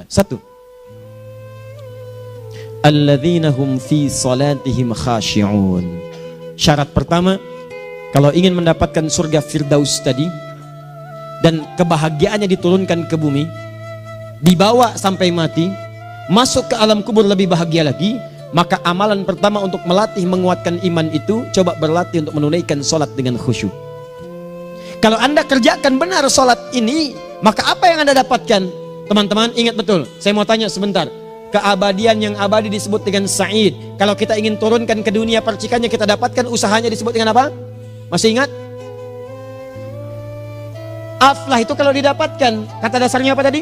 Satu, alladzina hum fi salatihim khashi'un. Syarat pertama, kalau ingin mendapatkan surga Firdaus tadi dan kebahagiaannya diturunkan ke bumi, dibawa sampai mati, masuk ke alam kubur lebih bahagia lagi, maka amalan pertama untuk melatih menguatkan iman itu, coba berlatih untuk menunaikan sholat dengan khusyuk. Kalau Anda kerjakan benar sholat ini, maka apa yang Anda dapatkan? Teman-teman ingat betul, saya mau tanya sebentar. Keabadian yang abadi disebut dengan sa'id. Kalau kita ingin turunkan ke dunia percikannya kita dapatkan, usahanya disebut dengan apa? Masih ingat? Aflah itu kalau didapatkan, kata dasarnya apa tadi?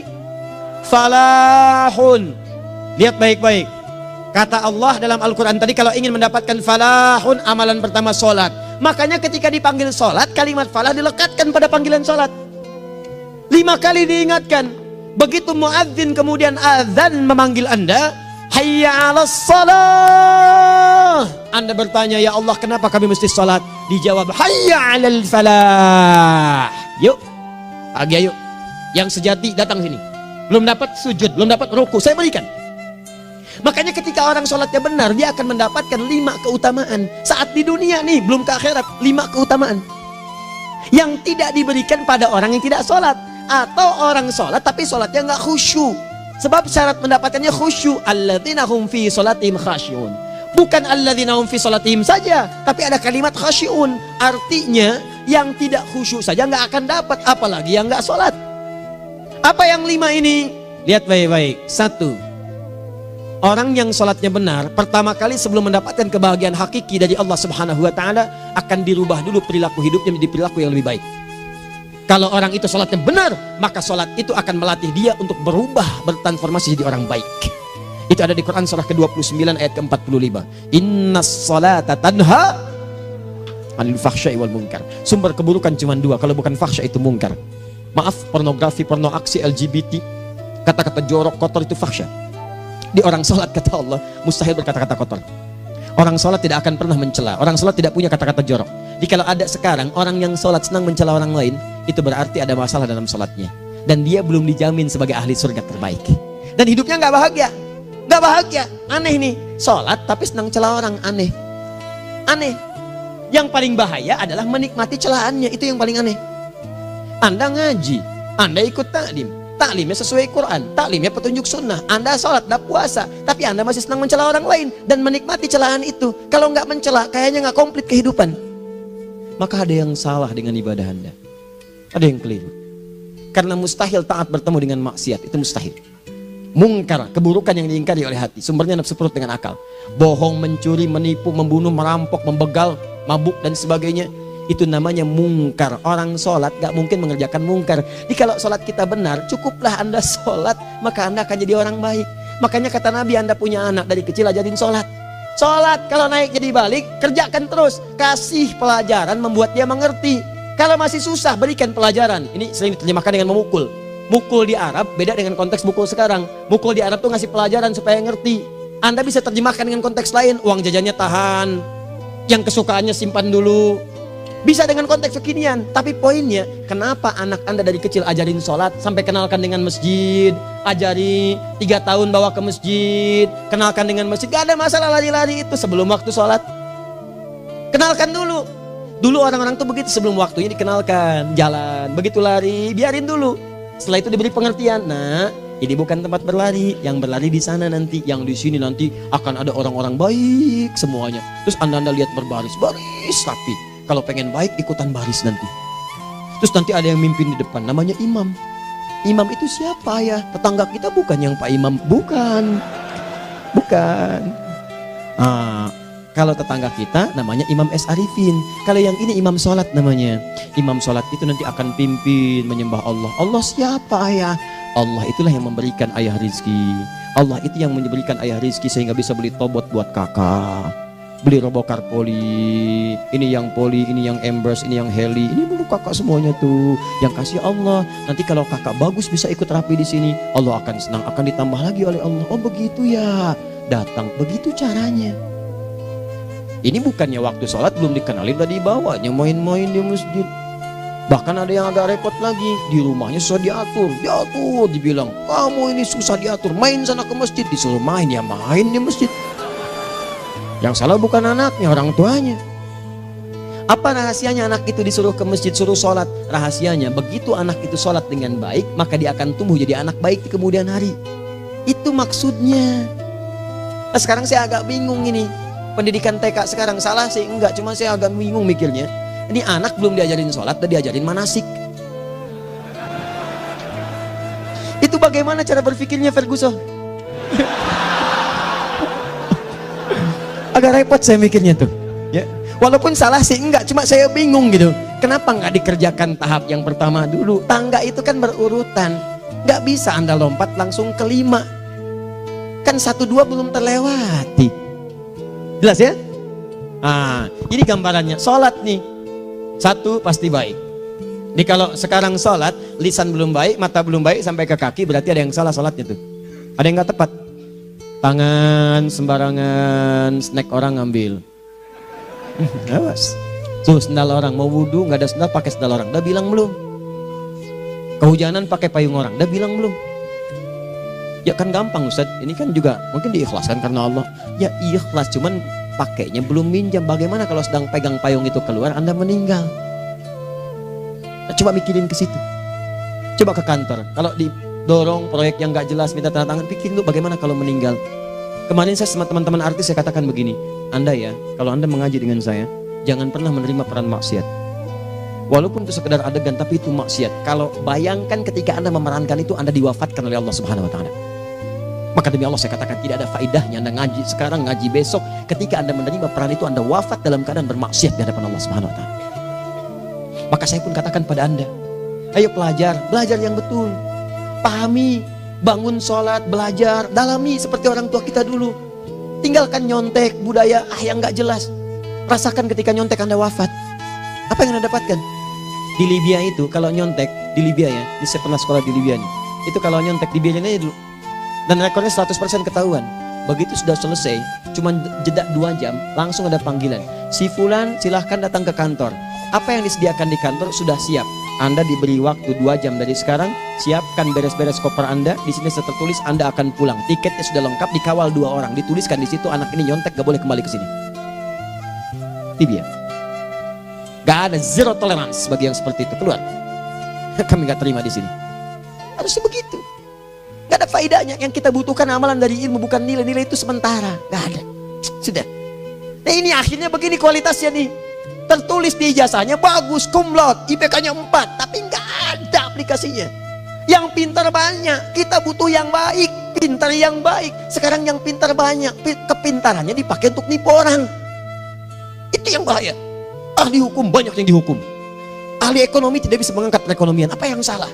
Falahun. Lihat baik-baik. Kata Allah dalam Al-Quran tadi, kalau ingin mendapatkan falahun, amalan pertama sholat. Makanya ketika dipanggil sholat, kalimat falah dilekatkan pada panggilan sholat. 5 kali diingatkan. Begitu muadzin kemudian azan memanggil Anda, hayya 'alas shalah. Anda bertanya, ya Allah kenapa kami mesti sholat? Dijawab, hayya 'alal falah. Yuk, pagi yuk. Yang sejati datang sini. Belum dapat sujud, belum dapat ruku, saya berikan. Makanya ketika orang sholatnya benar, dia akan mendapatkan 5 keutamaan. Saat di dunia nih, belum ke akhirat, 5 keutamaan yang tidak diberikan pada orang yang tidak sholat. Atau orang sholat tapi sholatnya nggak khusyuk. Sebab syarat mendapatkannya khusyuk. Alladzina hum fi sholatihim khasyi'un. Bukan alladzina hum fi sholatihim saja, tapi ada kalimat khasyi'un. Artinya yang tidak khusyuk saja nggak akan dapat, apalagi yang nggak sholat. Apa yang 5 ini? Lihat baik-baik. 1, orang yang sholatnya benar, pertama kali sebelum mendapatkan kebahagiaan hakiki dari Allah Subhanahu wa Ta'ala, akan dirubah dulu perilaku hidupnya menjadi perilaku yang lebih baik. Kalau orang itu sholatnya benar, maka sholat itu akan melatih dia untuk berubah, bertransformasi jadi orang baik. Itu ada di Quran surah ke-29 ayat ke-45. Innas sholata tanha anil fahsya'i wal munkar. Sumber keburukan cuma 2, kalau bukan fahsya itu munkar. Maaf, pornografi, porno aksi, LGBT, kata-kata jorok, kotor itu fahsya. Di orang sholat kata Allah, mustahil berkata-kata kotor. Orang sholat tidak akan pernah mencela. Orang sholat tidak punya kata-kata jorok. Jadi kalau ada sekarang orang yang sholat senang mencela orang lain, itu berarti ada masalah dalam sholatnya. Dan dia belum dijamin sebagai ahli surga terbaik. Dan hidupnya nggak bahagia. Nggak bahagia. Aneh nih. Sholat tapi senang celah orang. Aneh. Aneh. Yang paling bahaya adalah menikmati celahannya. Itu yang paling aneh. Anda ngaji. Anda ikut taklim. Taklimnya sesuai Quran, taklimnya petunjuk sunnah. Anda sholat, Anda puasa, tapi Anda masih senang mencela orang lain dan menikmati celahan itu. Kalau nggak mencela, kayaknya nggak komplit kehidupan. Maka ada yang salah dengan ibadah Anda. Ada yang keliru. Karena mustahil taat bertemu dengan maksiat, itu mustahil. Mungkar, keburukan yang diingkari oleh hati, sumbernya nafsu perut dengan akal. Bohong, mencuri, menipu, membunuh, merampok, membegal, mabuk dan sebagainya. Itu namanya mungkar. Orang sholat gak mungkin mengerjakan mungkar. Jadi kalau sholat kita benar, cukuplah Anda sholat, maka Anda akan jadi orang baik. Makanya kata Nabi, Anda punya anak dari kecil ajarin sholat. Sholat, kalau naik jadi balik, kerjakan terus. Kasih pelajaran membuat dia mengerti. Kalau masih susah, berikan pelajaran. Ini sering diterjemahkan dengan memukul. Mukul di Arab beda dengan konteks mukul sekarang. Mukul di Arab tuh ngasih pelajaran supaya ngerti. Anda bisa terjemahkan dengan konteks lain. Uang jajannya tahan, yang kesukaannya simpan dulu. Bisa dengan konteks kekinian, tapi poinnya, kenapa anak Anda dari kecil ajarin sholat, sampai kenalkan dengan masjid, ajari 3 tahun bawa ke masjid, kenalkan dengan masjid, gak ada masalah lari-lari itu sebelum waktu sholat. Kenalkan dulu. Dulu orang-orang tuh begitu, sebelum waktunya dikenalkan, jalan, begitu lari, biarin dulu. Setelah itu diberi pengertian, nah ini bukan tempat berlari, yang berlari di sana nanti, yang di sini nanti akan ada orang-orang baik semuanya. Terus Anda lihat berbaris, baris rapi. Kalau pengen baik ikutan baris nanti. Terus nanti ada yang mimpin di depan, namanya imam. Imam itu siapa ya? Tetangga kita bukan yang Pak Imam, bukan. Bukan. Kalau tetangga kita namanya Imam S. Arifin. Kalau yang ini imam sholat namanya. Imam sholat itu nanti akan pimpin menyembah Allah. Allah siapa ya? Allah itulah yang memberikan ayah rizki. Allah itu yang memberikan ayah rizki sehingga bisa beli tobot buat kakak, beli robokar poli, ini yang poli, ini yang embers, ini yang heli, ini dulu kakak semuanya tuh yang kasih Allah. Nanti kalau kakak bagus bisa ikut rapi di sini, Allah akan senang, akan ditambah lagi oleh Allah. Oh begitu ya, datang begitu caranya. Ini bukannya waktu sholat belum dikenalin, udah dibawanya main-main di masjid. Bahkan ada yang agak repot lagi, di rumahnya susah diatur, dibilang, kamu ini susah diatur, main sana ke masjid, disuruh main, ya main di masjid. Yang salah bukan anaknya, orang tuanya. Apa rahasianya anak itu disuruh ke masjid, suruh sholat? Rahasianya, begitu anak itu sholat dengan baik, maka dia akan tumbuh jadi anak baik di kemudian hari. Itu maksudnya. Nah, sekarang saya agak bingung ini, pendidikan TK sekarang salah sih? Enggak, cuma saya agak bingung mikirnya. Ini anak belum diajarin sholat, udah diajarin manasik. Itu bagaimana cara berpikirnya Ferguson? Agak repot saya mikirnya tuh. Ya, walaupun salah sih enggak, cuma saya bingung gitu. Kenapa nggak dikerjakan tahap yang pertama dulu? Tangga itu kan berurutan, nggak bisa Anda lompat langsung ke 5. Kan 1, 2 belum terlewati. Jelas ya? Ah, ini gambarannya. Sholat nih. 1 pasti baik. Jadi kalau sekarang sholat, lisan belum baik, mata belum baik, sampai ke kaki, berarti ada yang salah sholatnya tuh. Ada yang nggak tepat. Tangan sembarangan, snack orang ngambil. Awas. Tuh sendal orang, mau wudhu nggak ada sendal, pakai sendal orang. Udah bilang belum? Kehujanan pakai payung orang. Udah bilang belum? Ya kan gampang Ustaz. Ini kan juga mungkin diikhlaskan karena Allah. Ya ikhlas, cuman pakainya belum minjam. Bagaimana kalau sedang pegang payung itu keluar, Anda meninggal? Nah, coba mikirin ke situ. Coba ke kantor. Kalau didorong proyek yang nggak jelas, minta tanda tangan, pikirin dulu bagaimana kalau meninggal. Kemarin saya sama teman-teman artis saya katakan begini, Anda ya, kalau Anda mengaji dengan saya, jangan pernah menerima peran maksiat. Walaupun itu sekedar adegan, tapi itu maksiat. Kalau bayangkan ketika Anda memerankan itu, Anda diwafatkan oleh Allah Subhanahu Wa Taala. Maka demi Allah saya katakan tidak ada faedahnya Anda ngaji sekarang, ngaji besok. Ketika Anda menerima peran itu, Anda wafat dalam keadaan bermaksiat di hadapan Allah Subhanahu Wa Taala. Maka saya pun katakan pada Anda, ayo belajar yang betul. Pahami, bangun sholat, belajar, dalami seperti orang tua kita dulu. Tinggalkan nyontek, budaya yang gak jelas. Rasakan ketika nyontek Anda wafat. Apa yang Anda dapatkan? Di Libya itu kalau nyontek, di Libya ya, saya pernah sekolah di Libya nih. Itu kalau nyontek di Libya aja dulu. Dan rekornya 100% ketahuan. Begitu sudah selesai, cuma jeda 2 jam, langsung ada panggilan. Si Fulan silahkan datang ke kantor. Apa yang disediakan di kantor sudah siap. Anda diberi waktu 2 jam dari sekarang, siapkan beres-beres koper Anda. Di sini tertulis Anda akan pulang. Tiketnya sudah lengkap, dikawal 2 orang. Dituliskan di situ anak ini nyontek gak boleh kembali ke sini. Libya. Gak ada zero tolerance bagi yang seperti itu, keluar. Kami gak terima di sini. Harusnya begitu. Gak ada faedahnya. Yang kita butuhkan amalan dari ilmu, bukan nilai-nilai itu sementara. Gak ada. Sudah. Nah ini akhirnya begini kualitasnya nih. Tertulis di ijazahnya bagus, cum laude, IPK-nya 4, tapi gak ada aplikasinya. Yang pintar banyak, kita butuh yang baik, pintar yang baik. Sekarang yang pintar banyak, kepintarannya dipakai untuk nipu orang. Itu yang bahaya. Ahli hukum banyak yang dihukum. Ahli ekonomi tidak bisa mengangkat perekonomian. Apa yang salah?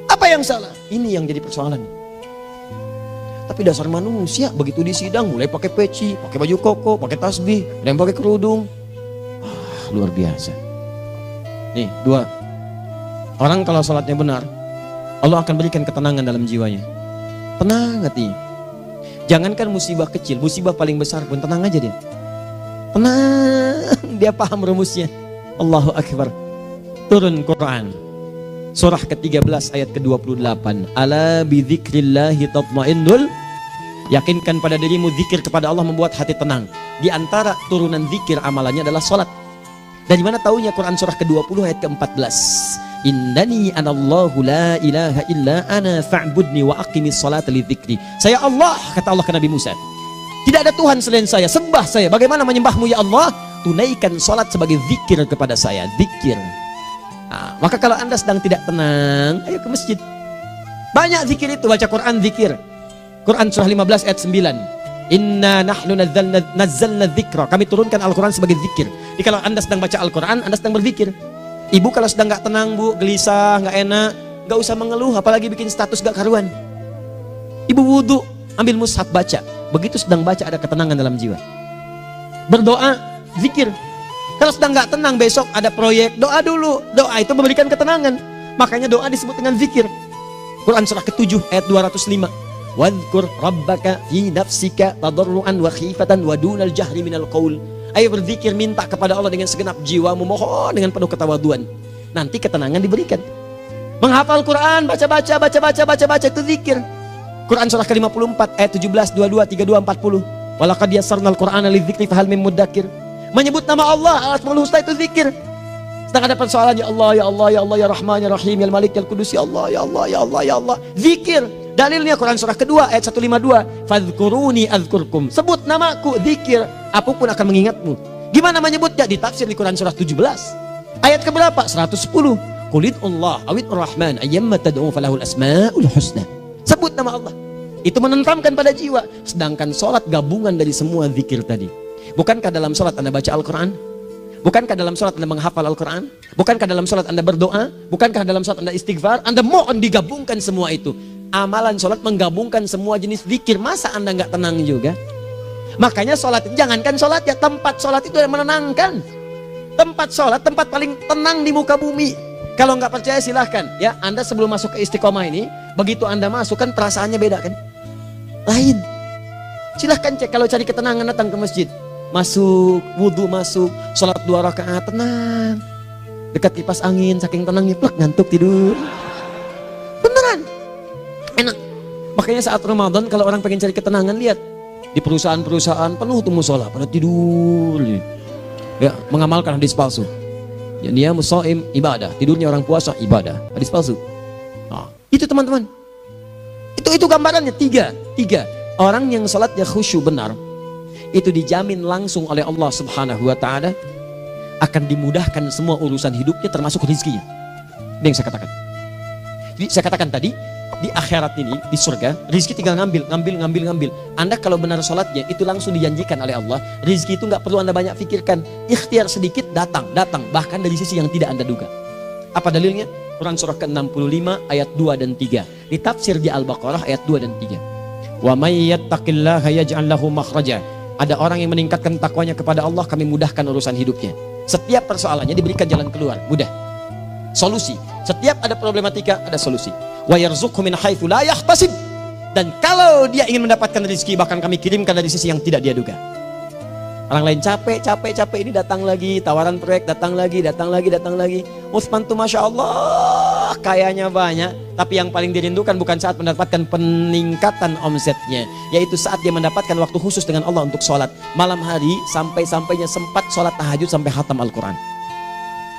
Apa yang salah? Ini yang jadi persoalan. Tapi dasar manusia begitu di sidang mulai pakai peci, pakai baju koko, pakai tasbih, ada yang pakai kerudung. Luar biasa. Nih 2. Orang kalau sholatnya benar, Allah akan berikan ketenangan dalam jiwanya. Tenang hatinya. Jangankan musibah kecil, musibah paling besar pun tenang aja dia. Tenang, dia paham rumusnya. Allahu Akbar. Turun Quran surah ke-13 ayat ke-28. Ala bidzikrillahi tatmainnul. Yakinkan pada dirimu zikir kepada Allah membuat hati tenang. Di antara turunan zikir amalannya adalah sholat. Dari mana taunya? Quran surah ke-20 ayat ke-14. Innani anallahu la ilaha illa ana fa'budni wa aqimis salata lidzikri. Saya Allah, kata Allah ke Nabi Musa. Tidak ada Tuhan selain saya, sembah saya. Bagaimana menyembahmu ya Allah? Tunaikan salat sebagai zikir kepada saya, zikir. Nah, maka kalau Anda sedang tidak tenang, ayo ke masjid. Banyak zikir itu, baca Quran zikir. Quran surah 15 ayat 9. Inna nahnu nazzalna dzikra. Kami turunkan Al-Quran sebagai zikir. Jadi kalau Anda sedang baca Al-Quran, Anda sedang berzikir. Ibu kalau sedang gak tenang, Bu, gelisah, gak enak, gak usah mengeluh, apalagi bikin status gak karuan. Ibu wudhu, ambil mushaf baca. Begitu sedang baca ada ketenangan dalam jiwa. Berdoa, zikir. Kalau sedang gak tenang, besok ada proyek, doa dulu. Doa itu memberikan ketenangan. Makanya doa disebut dengan zikir. Quran surah ke-7 ayat 205. Wadhkur rabbaka fi nafsika tadarruan wa khifatan wa dunal jahri minal qaul. Ayo berzikir, minta kepada Allah dengan segenap jiwamu, mohon dengan penuh ketawaduan. nanti ketenangan diberikan. Menghafal Quran, baca itu zikir. Quran surah ke-54 ayat 17, 22, 32, 40. Walaqad yassarnal Qur'ana lidzikri fahal mim mudzakir. Menyebut nama Allah, Al-Asmaul Husna itu zikir. Sedang ada persoalan, ya Allah, ya Allah, ya Allah, ya Rahman, ya Rahim, ya Malik, ya Qudus, ya Allah, ya Allah, ya Allah, ya Allah. Zikir. Dalilnya Quran surah kedua ayat 152. Fadhkuruni azkurkum. Sebut namaku, zikir. Apapun akan mengingatmu. Gimana menyebutnya? Ditafsir di Quran surah 17. Ayat keberapa? 110. Qulidullah awid rahman ayyamma tad'u falahul asmaul husna. Sebut nama Allah. Itu menentramkan pada jiwa. Sedangkan sholat gabungan dari semua zikir tadi. Bukankah dalam sholat Anda baca Al-Quran? Bukankah dalam sholat Anda menghafal Al-Quran? Bukankah dalam sholat Anda berdoa? Bukankah dalam sholat Anda istighfar? Anda mohon digabungkan semua itu. Amalan sholat menggabungkan semua jenis zikir. Masa Anda nggak tenang juga? Makanya sholat, jangankan sholat ya, tempat sholat itu yang menenangkan. Tempat sholat, tempat paling tenang di muka bumi. Kalau nggak percaya silahkan ya, Anda sebelum masuk ke Istiqomah ini, begitu Anda masuk kan perasaannya beda kan? Lain. Silahkan cek, kalau cari ketenangan datang ke masjid. Masuk, wudhu masuk, sholat 2 rakaat, tenang. Dekat kipas angin, saking tenangnya, plak, ngantuk tidur. Beneran. Enak. Makanya saat Ramadan kalau orang pengen cari ketenangan, lihat. Di perusahaan-perusahaan penuh tuh musola, pada tidur. Ya, mengamalkan hadis palsu. Ya, dia musoim ibadah, tidurnya orang puasa ibadah, hadis palsu. Nah, itu teman-teman. Itu gambarannya tiga. Orang yang salatnya khusyuk benar, itu dijamin langsung oleh Allah Subhanahu wa taala akan dimudahkan semua urusan hidupnya termasuk rezekinya. Ini yang saya katakan. Jadi saya katakan tadi, di akhirat ini, di surga, rezeki tinggal ngambil. Anda kalau benar sholatnya, itu langsung dijanjikan oleh Allah. Rezeki itu nggak perlu Anda banyak pikirkan. Ikhtiar sedikit, datang. Bahkan dari sisi yang tidak Anda duga. Apa dalilnya? Quran surah ke-65 ayat 2 dan 3. Ditafsir di Al-Baqarah ayat 2 dan 3. Wa may yattaqillaha yaj'al lahu makhraja. Ada orang yang meningkatkan takwanya kepada Allah, kami mudahkan urusan hidupnya. Setiap persoalannya diberikan jalan keluar, mudah. Solusi. Setiap ada problematika, ada solusi. Wa yarzuqhu min haitsu la yahtasib. Dan kalau dia ingin mendapatkan rezeki, bahkan kami kirimkan dari sisi yang tidak dia duga. Orang lain capek ini datang lagi, tawaran proyek datang lagi. Utsman tuh Masya Allah kayanya banyak, tapi yang paling dirindukan bukan saat mendapatkan peningkatan omsetnya, yaitu saat dia mendapatkan waktu khusus dengan Allah untuk sholat malam hari, sampai-sampainya sempat sholat tahajud sampai khatam Al-Quran.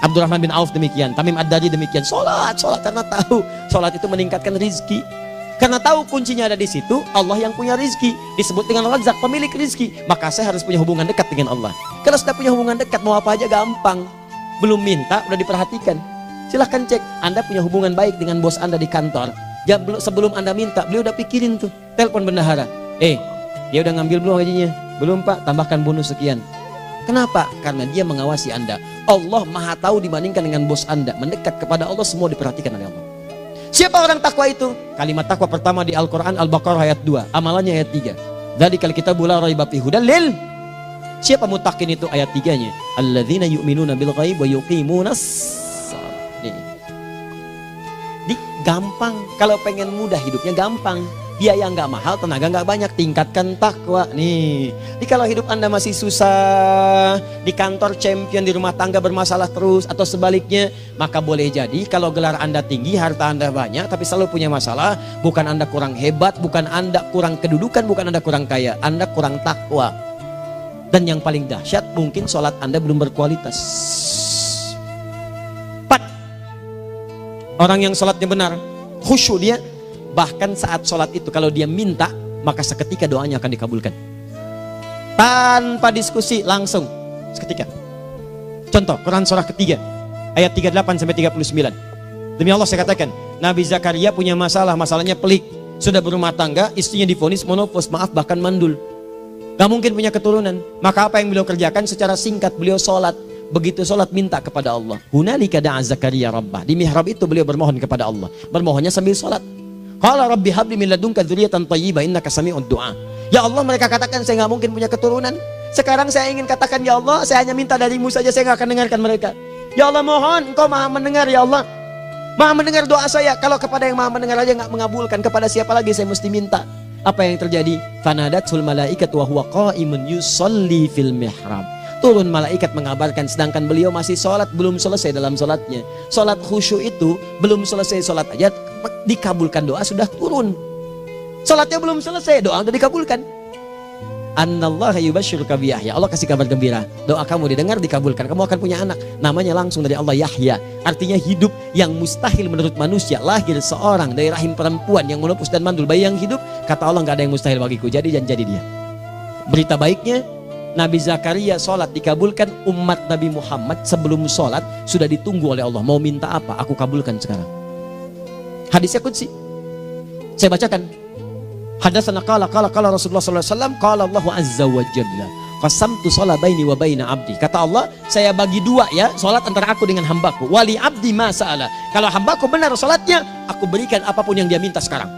Abdurrahman bin Auf demikian, Tamim Ad-Dari demikian, sholat karena tahu sholat itu meningkatkan rizki. Karena tahu kuncinya ada di situ, Allah yang punya rizki, disebut dengan Razak, pemilik rizki. Maka saya harus punya hubungan dekat dengan Allah. Kalau sudah punya hubungan dekat, mau apa aja gampang. Belum minta, udah diperhatikan. Silahkan cek, Anda punya hubungan baik dengan bos Anda di kantor. Ya, sebelum Anda minta, beliau udah pikirin tuh. Telepon bendahara, dia udah ngambil belum gajinya? Belum Pak, tambahkan bonus sekian. Kenapa? Karena dia mengawasi Anda. Allah maha tahu dibandingkan dengan bos Anda. Mendekat kepada Allah, semua diperhatikan oleh Allah. Siapa orang takwa itu? Kalimat takwa pertama di Al-Quran Al-Baqarah ayat 2, amalannya ayat 3. Dzalikal kitabu la raiba fihi hudal lil. Siapa mutakin itu? Ayat 3-nya. Alladzina yu'minuna bil ghaib wa yuqimunas shalah. Di gampang, kalau pengen mudah hidupnya gampang. Biaya nggak mahal, tenaga nggak banyak, tingkatkan takwa nih. Jadi kalau hidup Anda masih susah, di kantor champion, di rumah tangga bermasalah terus, atau sebaliknya, maka boleh jadi kalau gelar Anda tinggi, harta Anda banyak, tapi selalu punya masalah. Bukan Anda kurang hebat, bukan Anda kurang kedudukan, bukan Anda kurang kaya, Anda kurang takwa. Dan yang paling dahsyat, mungkin sholat Anda belum berkualitas. 4. Orang yang sholatnya benar, khusyuk dia. Bahkan saat sholat itu kalau dia minta, maka seketika doanya akan dikabulkan. Tanpa diskusi, langsung seketika. Contoh, Quran surah ketiga ayat 38 sampai 39. Demi Allah saya katakan, Nabi Zakaria punya masalah, masalahnya pelik. Sudah berumah tangga, istrinya divonis monopos, maaf bahkan mandul. Gak mungkin punya keturunan. Maka apa yang beliau kerjakan? Secara singkat beliau sholat. Begitu sholat minta kepada Allah. Hunalika da'a Zakaria rabbah. Di mihrab itu beliau bermohon kepada Allah. Bermohonnya sambil sholat. Qala rabbi habli min ladunka dzurriyyatan thayyibah innaka sami'ud du'a. Ya Allah, mereka katakan saya nggak mungkin punya keturunan. Sekarang saya ingin katakan, ya Allah, saya hanya minta darimu saja, saya nggak akan dengarkan mereka. Ya Allah, mohon Engkau maha mendengar, ya Allah. Maha mendengar doa saya. Kalau kepada yang maha mendengar aja nggak mengabulkan, kepada siapa lagi saya mesti minta? Apa yang terjadi? Fanadatul malaikat wa huwa qa'imun yusolli fil mihrab. turun malaikat mengabarkan, sedangkan beliau masih sholat, belum selesai dalam sholatnya. Sholat khusyuk itu belum selesai sholat aja dikabulkan, doa sudah turun. Sholatnya belum selesai, doa sudah dikabulkan. Annallaha yubashshiruka bi Yahya. Allah kasih kabar gembira, doa kamu didengar, dikabulkan, kamu akan punya anak, namanya langsung dari Allah Yahya, artinya hidup. Yang mustahil menurut manusia, lahir seorang dari rahim perempuan yang menopus dan mandul, bayi yang hidup, kata Allah nggak ada yang mustahil bagiku, jadi dan jadi dia. Berita baiknya, Nabi Zakaria sholat dikabulkan. Umat Nabi Muhammad sebelum sholat sudah ditunggu oleh Allah, mau minta apa aku kabulkan sekarang. Hadisnya qudsi, saya bacakan. Hadatsana qala Rasulullah sallallahu alaihi wasallam, qala Allahu azza wa jalla, qasamtu shalah baini wa baina abdi. Kata Allah, saya bagi dua ya salat antara aku dengan hambaku. Wali abdi ma sa'ala. Kalau hambaku benar salatnya, aku berikan apapun yang dia minta sekarang.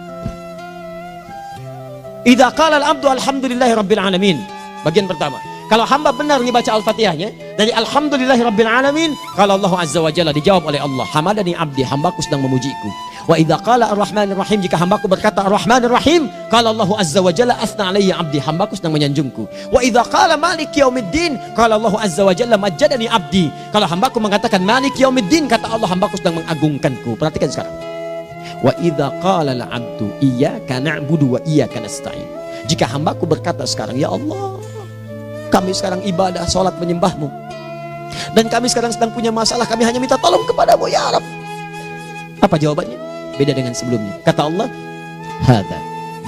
Idza qala al-abdu alhamdulillahi rabbil alamin. Bagian pertama, kalau hamba benar dibaca Al-Fatihahnya dari alhamdulillahi rabbil alamin, kalau Allah azza wa jalla dijawab oleh Allah, hamadani abdi, hambaku sedang memujiku. Wa idza qala ar-rahmanir rahim, jika hambaku berkata ar-rahmanir rahim, qala Allah azza wa jalla asna alayya abdi, hambaku sedang menyanjungku. Wa idza qala maliki yaumiddin, qala Allah azza wa jalla majjadani abdi, kalau hambaku mengatakan maliki yaumiddin, kata Allah hambaku sedang mengagungkanku. Perhatikan sekarang. Wa idza qala al-abdu iyyaka na'budu wa iyyaka nasta'in, jika hambaku berkata sekarang, ya Allah, kami sekarang ibadah, sholat menyembahmu, dan kami sekarang sedang punya masalah, kami hanya minta tolong kepadamu ya Rabb. Apa jawabannya? Beda dengan sebelumnya. Kata Allah, hadza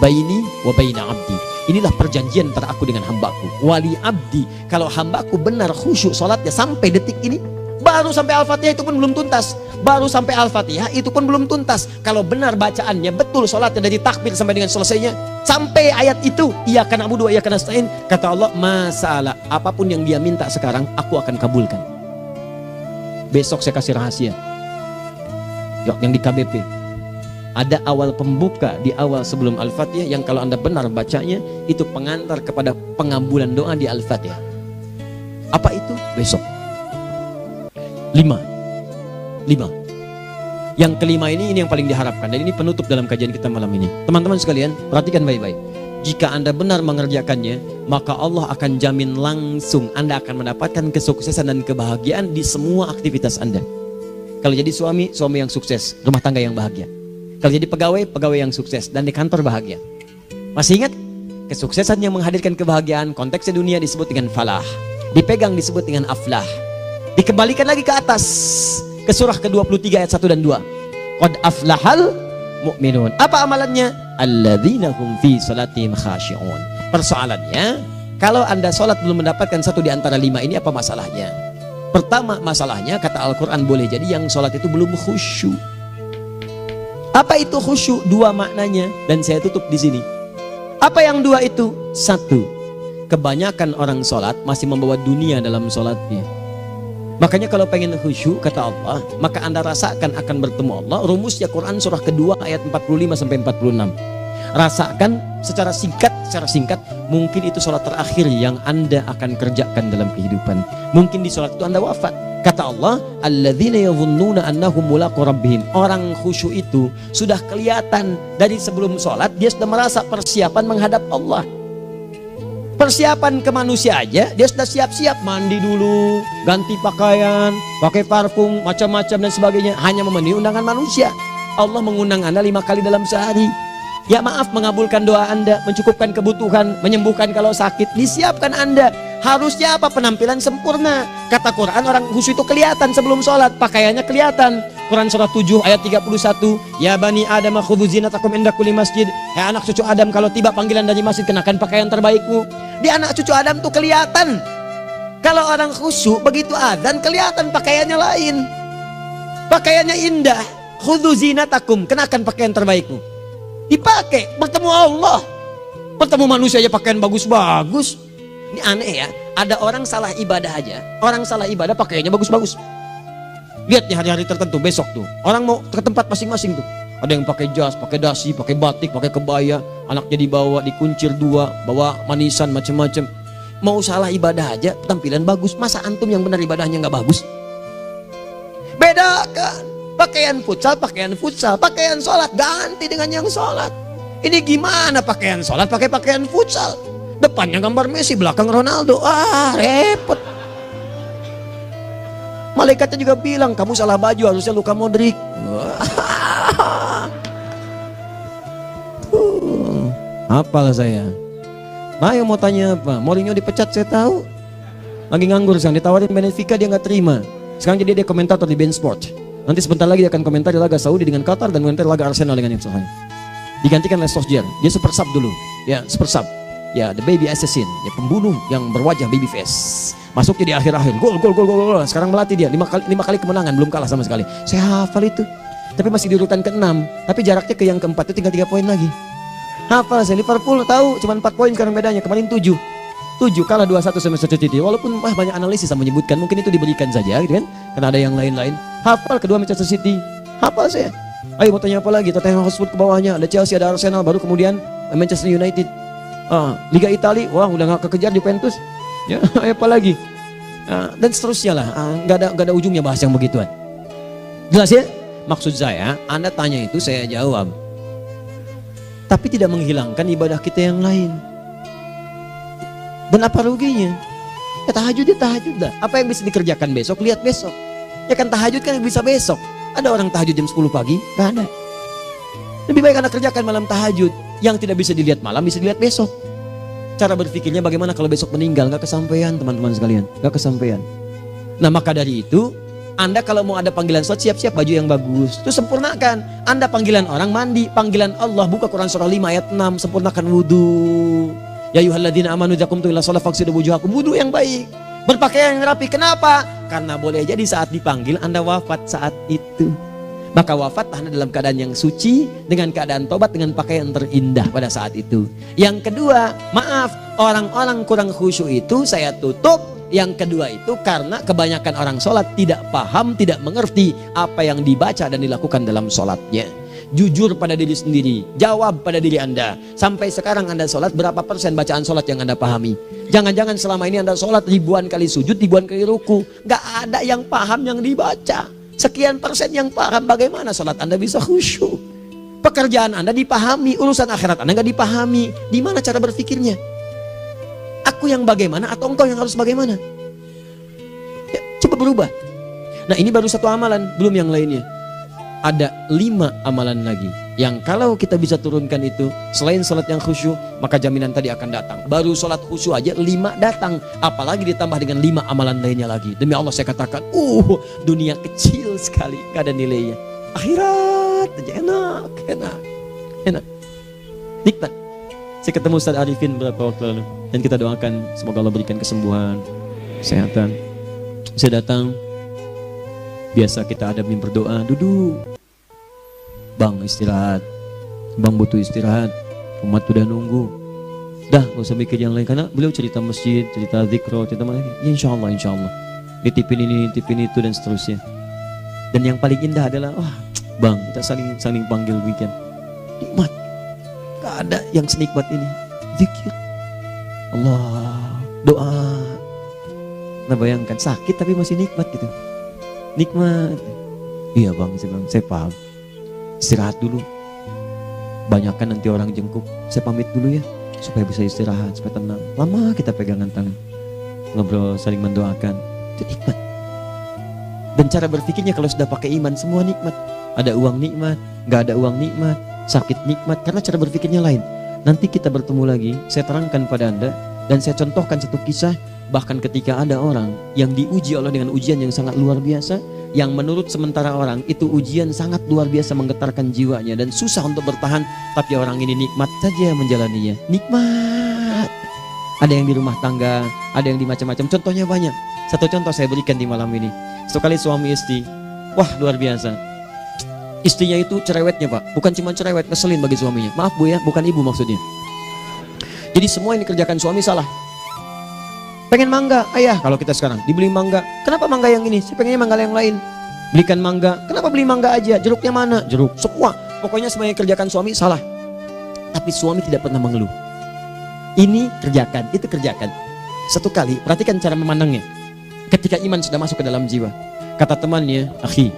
baini wa baina abdi, inilah perjanjian antara aku dengan hambaku. Wali abdi, kalau hambaku benar khusyuk sholatnya sampai detik ini, baru sampai Al-Fatihah itu pun belum tuntas, baru sampai Al-Fatihah itu pun belum tuntas. Kalau benar bacaannya betul, sholatnya dari takbir sampai dengan selesainya, sampai ayat itu, iyyaka na'budu wa iyyaka nasta'in, kata Allah, masalah apapun yang dia minta sekarang aku akan kabulkan. Besok saya kasih rahasia yang di KBP, ada awal pembuka di awal sebelum Al-Fatihah yang kalau anda benar bacanya itu pengantar kepada pengabulan doa di Al-Fatihah. Apa itu? Besok. 5. Yang kelima ini yang paling diharapkan, dan ini penutup dalam kajian kita malam ini. Teman-teman sekalian, perhatikan baik-baik. Jika anda benar mengerjakannya, maka Allah akan jamin langsung anda akan mendapatkan kesuksesan dan kebahagiaan di semua aktivitas anda. Kalau jadi suami, suami yang sukses, rumah tangga yang bahagia. Kalau jadi pegawai, pegawai yang sukses, dan di kantor bahagia. Masih ingat? Kesuksesan yang menghadirkan kebahagiaan, konteksnya dunia disebut dengan falah, dipegang disebut dengan aflah. Dikembalikan lagi ke atas, ke surah ke-23 ayat 1 dan 2. Qad aflahal mu'minun. Apa amalannya? Alladzina hum fi salatihim khashi'un. Persoalannya, kalau anda sholat belum mendapatkan satu di antara 5 ini, apa masalahnya? Pertama masalahnya, kata Al-Quran, boleh jadi yang sholat itu belum khusyuk. Apa itu khusyuk? 2 maknanya, dan saya tutup di sini. Apa yang 2 itu? 1, kebanyakan orang sholat masih membawa dunia dalam sholatnya. Makanya kalau pengen khusyuk, kata Allah, maka anda rasakan akan bertemu Allah. Rumusnya Quran surah kedua ayat 45 sampai 46. Rasakan secara singkat, mungkin itu sholat terakhir yang anda akan kerjakan dalam kehidupan. Mungkin di sholat itu anda wafat. Kata Allah, alladzina yadhunnuna annahum mulaqu rabbihim. Orang khusyuk itu sudah kelihatan dari sebelum sholat, dia sudah merasa persiapan menghadap Allah. Persiapan ke manusia aja, dia sudah siap-siap, mandi dulu, ganti pakaian, pakai parfum, macam-macam dan sebagainya, hanya memenuhi undangan manusia. Allah mengundang anda 5 kali dalam sehari. Ya maaf, mengabulkan doa anda, mencukupkan kebutuhan, menyembuhkan kalau sakit, disiapkan anda. Harusnya apa? Penampilan sempurna. Kata Quran, orang khusyuk itu kelihatan sebelum sholat, pakaiannya kelihatan. Quran surah 7 ayat 31, ya bani Adam khudhu zinatakum inda kulli masjid. Hai anak cucu Adam, kalau tiba panggilan dari masjid, kenakan pakaian terbaikmu. Di anak cucu Adam tuh kelihatan. Kalau orang khusyuk begitu adzan kelihatan pakaiannya lain. Pakaiannya indah. Khudhu zinatakum, kenakan pakaian terbaikmu. Dipakai, bertemu Allah. Bertemu manusia aja pakaian bagus-bagus. Ini aneh ya, ada orang salah ibadah aja. Orang salah ibadah pakaiannya bagus-bagus. Lihat nih hari-hari tertentu besok tuh, orang mau ke tempat masing-masing tuh. Ada yang pakai jas, pakai dasi, pakai batik, pakai kebaya, anaknya dibawa, dikuncir 2, bawa manisan macam-macam. Mau salah ibadah aja, tampilan bagus. Masa antum yang benar ibadahnya nggak bagus? Bedakan. Pakaian futsal, pakaian sholat ganti dengan yang sholat. Ini gimana pakaian sholat pakai pakaian futsal? Depannya gambar Messi, belakang Ronaldo. Ah, repot. Malaikatnya juga bilang, kamu salah baju, harusnya Luka Modric. Hafal saya. Nah, yang mau tanya apa? Mourinho dipecat saya tahu. Lagi nganggur sekarang, ditawarin Benfica dia nggak terima. Sekarang jadi dia komentator di BeIN Sport. Nanti sebentar lagi dia akan komentar di laga Saudi dengan Qatar dan komentar laga Arsenal dengan Ipswich. Digantikan oleh Solskjaer. Dia super sub dulu. Ya, super sub. Ya, the baby assassin, ya pembunuh yang berwajah baby face. Masuknya di akhir-akhir, gol. Sekarang melatih dia 5 kali kemenangan, belum kalah sama sekali. Saya hafal itu. Tapi masih di urutan ke-6, tapi jaraknya ke yang ke-4 itu tinggal 3 poin lagi. Hafal saya. Liverpool tahu cuma 4 poin sekarang bedanya, kemarin 7 kalah 2-1 sama Manchester City. Walaupun banyak analisis yang menyebutkan mungkin itu diberikan saja gitu kan, karena ada yang lain-lain. Hafal kedua Manchester City. Hafal saya. Ayo mau tanya apa lagi? Tottenham Hotspur ke bawahnya, ada Chelsea, ada Arsenal, baru kemudian Manchester United. Liga Italia, wah udah gak kekejar Juventus. Ya, apa lagi? Dan seterusnya lah. Gak ada ujungnya bahas yang begituan. Jelas ya? Maksud saya, Anda tanya itu saya jawab. Tapi tidak menghilangkan ibadah kita yang lain. Dan apa ruginya? Ya tahajud dah. Apa yang bisa dikerjakan besok, lihat besok. Ya kan tahajud kan bisa besok. Ada orang tahajud jam 10 pagi? Gak ada. Lebih baik Anda kerjakan malam tahajud. Yang tidak bisa dilihat malam bisa dilihat besok. Cara berpikirnya bagaimana kalau besok meninggal? Gak kesampaian teman-teman sekalian. Gak kesampaian. Nah maka dari itu, Anda kalau mau ada panggilan sholat, siap-siap baju yang bagus. Itu sempurnakan. Anda panggilan orang mandi, panggilan Allah, buka Quran surah 5 ayat 6, sempurnakan wudu. Ya ayyuhalladzina amanu idza qumtum ila shalah faghsilu wujuhakum, wudu yang baik. Berpakaian yang rapi. Kenapa? Karena boleh jadi saat dipanggil Anda wafat saat itu. Maka wafat Anda dalam keadaan yang suci, dengan keadaan tobat, dengan pakaian terindah pada saat itu. Yang kedua, maaf, orang-orang kurang khusyuk itu saya tutup. Yang kedua itu karena kebanyakan orang sholat tidak paham, tidak mengerti apa yang dibaca dan dilakukan dalam sholatnya. Jujur pada diri sendiri, jawab pada diri Anda. Sampai sekarang Anda sholat, berapa persen bacaan sholat yang Anda pahami? Jangan-jangan selama ini Anda sholat ribuan kali sujud, ribuan kali ruku, gak ada yang paham yang dibaca. Sekian persen yang paham, bagaimana sholat Anda bisa khusyuk? Pekerjaan Anda dipahami, urusan akhirat Anda gak dipahami. Di mana cara berpikirnya? Aku yang bagaimana atau engkau yang harus bagaimana? Ya, coba berubah. Nah ini baru satu amalan, belum yang lainnya. Ada 5 amalan lagi yang kalau kita bisa turunkan itu, selain sholat yang khusyuk, maka jaminan tadi akan datang. Baru sholat khusyuk aja 5 datang, apalagi ditambah dengan 5 amalan lainnya lagi. Demi Allah saya katakan, dunia kecil sekali, gak ada nilainya. Akhirat aja enak, nikmat. Saya ketemu Ustaz Arifin beberapa waktu lalu, dan kita doakan semoga Allah berikan kesembuhan, kesehatan. Saya datang, biasa kita adamin berdoa, duduk. Bang istirahat, bang butuh istirahat, umat udah nunggu. Dah gak usah mikir yang lain, karena beliau cerita masjid, cerita zikro, cerita mana. Ya insya Allah. Nitipin ini, nitipin itu dan seterusnya. Dan yang paling indah adalah, bang kita saling panggil weekend. Nikmat, gak ada yang senikmat ini. Zikir, Allah, doa. Nah bayangkan sakit tapi masih nikmat gitu. Nikmat. Iya bang, saya paham. Istirahat dulu. Banyakkan nanti orang jengkuk. Saya pamit dulu ya, supaya bisa istirahat, supaya tenang. Lama kita pegangan tangan, ngobrol, saling mendoakan. Itu nikmat. Dan cara berpikirnya kalau sudah pakai iman, semua nikmat. Ada uang nikmat, gak ada uang nikmat, sakit nikmat. Karena cara berpikirnya lain. Nanti kita bertemu lagi, saya terangkan pada Anda. Dan saya contohkan satu kisah. Bahkan ketika ada orang yang diuji Allah dengan ujian yang sangat luar biasa, yang menurut sementara orang itu ujian sangat luar biasa menggetarkan jiwanya dan susah untuk bertahan, tapi orang ini nikmat saja menjalaninya. Nikmat. Ada yang di rumah tangga, ada yang di macam-macam. Contohnya banyak. Satu contoh saya berikan di malam ini. Sekali suami istri, wah luar biasa. Istrinya itu cerewetnya Pak, bukan cuma cerewet, ngeselin bagi suaminya. Maaf Bu ya, bukan ibu maksudnya. Jadi semua yang dikerjakan suami salah. Pengen mangga, ayah kalau kita sekarang dibeli mangga. Kenapa mangga yang ini? Saya pengennya mangga yang lain. Belikan mangga. Kenapa beli mangga aja? Jeruknya mana? Jeruk. Semua. Pokoknya semua yang kerjakan suami salah. Tapi suami tidak pernah mengeluh. Ini kerjakan, itu kerjakan. Satu kali, perhatikan cara memandangnya. Ketika iman sudah masuk ke dalam jiwa. Kata temannya, akhi,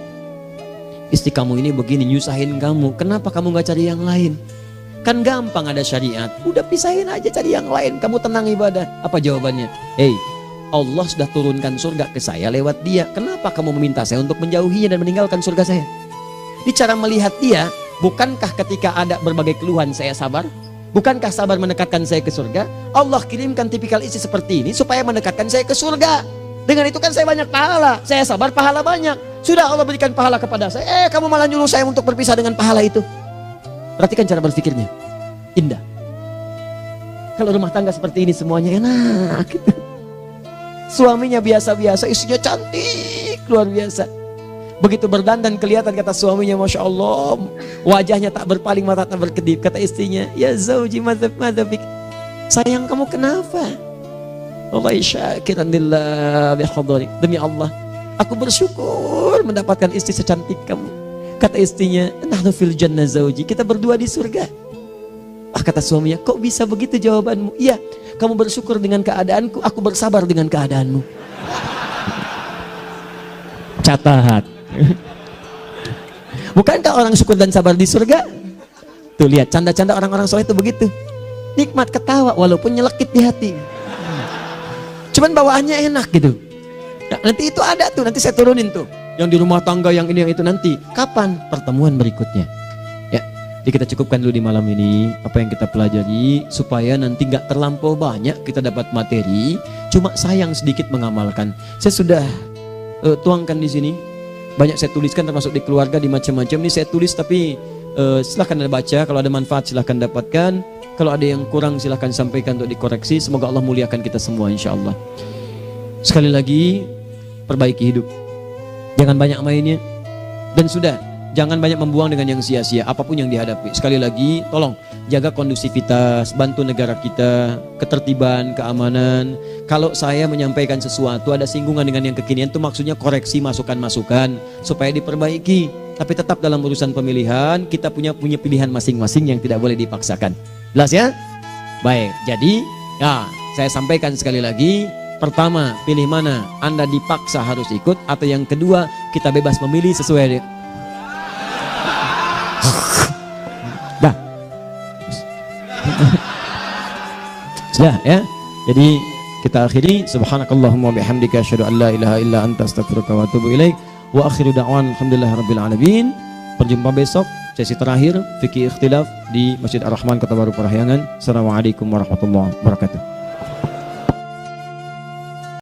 istri kamu ini begini, nyusahin kamu. Kenapa kamu gak cari yang lain? Kan gampang ada syariat. Udah pisahin aja, cari yang lain. Kamu tenang ibadah. Apa jawabannya? Hey, Allah sudah turunkan surga ke saya lewat dia. Kenapa kamu meminta saya untuk menjauhinya dan meninggalkan surga saya? Di cara melihat dia, bukankah ketika ada berbagai keluhan saya sabar? Bukankah sabar mendekatkan saya ke surga? Allah kirimkan tipikal istri seperti ini supaya mendekatkan saya ke surga. Dengan itu kan saya banyak pahala. Saya sabar, pahala banyak. Sudah Allah berikan pahala kepada saya. Kamu malah nyuruh saya untuk berpisah dengan pahala itu. Perhatikan cara berpikirnya. Indah. Kalau rumah tangga seperti ini semuanya enak gitu. Suaminya biasa-biasa, istrinya cantik, luar biasa. Begitu berdandan kelihatan, kata suaminya, Masya Allah, wajahnya tak berpaling, mata tak berkedip. Kata istrinya, ya zauji madzabik, sayang kamu kenapa? Wallahi syakiran lillah bihadari, demi Allah aku bersyukur mendapatkan istri secantik kamu. Kata istrinya, nahnu fil jannah zauji, kita berdua di surga. Kata suaminya, kok bisa begitu jawabanmu? Iya, kamu bersyukur dengan keadaanku, aku bersabar dengan keadaanmu. Catat. Bukankah orang syukur dan sabar di surga? Tuh lihat, canda-canda orang-orang soleh itu begitu. Nikmat ketawa walaupun nyelekit di hati. Cuman bawaannya enak gitu. Nah, nanti itu ada tuh, nanti saya turunin tuh. Yang di rumah tangga, yang ini, yang itu nanti. Kapan? Pertemuan berikutnya. Ya, jadi kita cukupkan dulu di malam ini apa yang kita pelajari supaya nanti nggak terlampau banyak kita dapat materi. Cuma sayang sedikit mengamalkan. Saya sudah tuangkan di sini. Banyak saya tuliskan termasuk di keluarga, di macam-macam. Ini saya tulis tapi silahkan Anda baca. Kalau ada manfaat silahkan dapatkan. Kalau ada yang kurang silahkan sampaikan untuk dikoreksi. Semoga Allah muliakan kita semua insya Allah. Sekali lagi, perbaiki hidup. Jangan banyak mainnya. Dan sudah, jangan banyak membuang dengan yang sia-sia apapun yang dihadapi. Sekali lagi, tolong jaga kondusivitas, bantu negara kita, ketertiban, keamanan. Kalau saya menyampaikan sesuatu ada singgungan dengan yang kekinian, itu maksudnya koreksi masukan-masukan supaya diperbaiki. Tapi tetap dalam urusan pemilihan kita punya pilihan masing-masing yang tidak boleh dipaksakan. Jelas ya? Baik, jadi ya saya sampaikan sekali lagi. Pertama, pilih mana? Anda dipaksa harus ikut, atau yang kedua, kita bebas memilih sesuai. Dah. Sudah ya. Jadi kita akhiri. Subhanakallahumma bihamdika asyhadu an la ilaha illa anta astaghfiruka wa atubu ilaik. Wa akhiru da'wan alhamdulillahirabbil alamin. Berjumpa besok sesi terakhir fikih ikhtilaf di Masjid Ar-Rahman Kota Baru Parahyangan. Assalamualaikum warahmatullahi wabarakatuh.